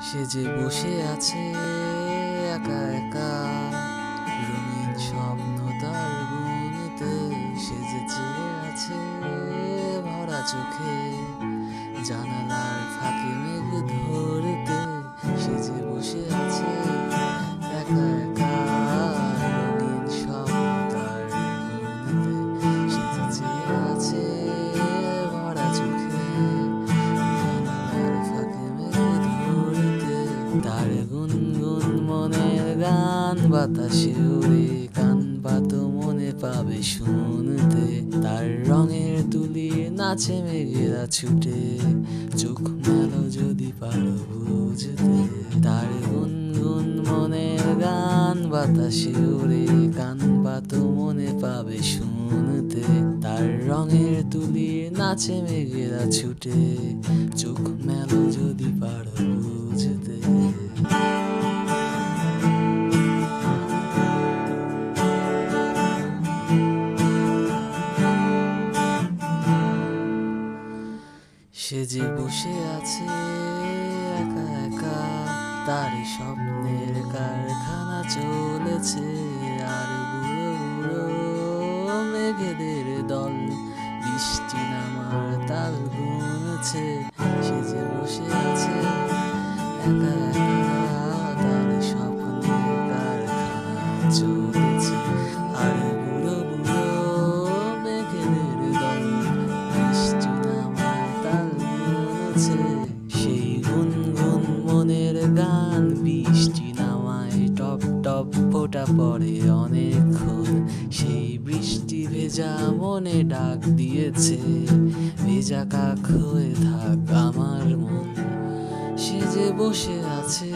সে যে বসে আছে একা একা, রঙিন স্বপ্ন তার বুনতে। সে যে চেয়ে আছে ভরা চোখে, জানালার ফাঁকে মেঘ ধরতে। সে যে বসে আছে একা একা, রঙিন স্বপ্ন তার বুনতে। সে যে চেয়ে আছে ভরা চোখে, জানালার ফাঁকে মেঘ ধরতে। তার গুনগুন মনের গান বাতাসে উড়ে, কান পাতো মনে পাবে শুনতে। তার রঙের তুলি নাচে মেঘেরা ছুটে, চোখ মেলো যদি পারো বুঝতে। তার গুনগুন মনের গান বাতাসে উড়ে, কান পাতো মনে পাবে শুনতে। তার রঙের তুলি নাচে মেঘেরা ছুটে, চোখ মেলো যদি পারো বুঝতে। সে যে বসে আছে একা একা, তারই স্বপ্নের কারখানা চলেছে। আর বুড়ো বুড়ো মেঘেদের দল বৃষ্টি নামার তাল গুনছে। সে যে বসে আছে একা একা, তারই স্বপ্নের কারখানা চলেছে। আর বুড়ো বুড়ো মেঘেদের দল বৃষ্টি নামার তাল গুনছে। সেই গুনগুন মনের গান বৃষ্টি নামায় টপ টপ ফোঁটা পড়ে অনেকক্ষণ। সেই বৃষ্টি ভেজা মনে ডাক দিয়েছে, ভেজা কাক হয়ে থাক আমার মন। সে যে বসে আছে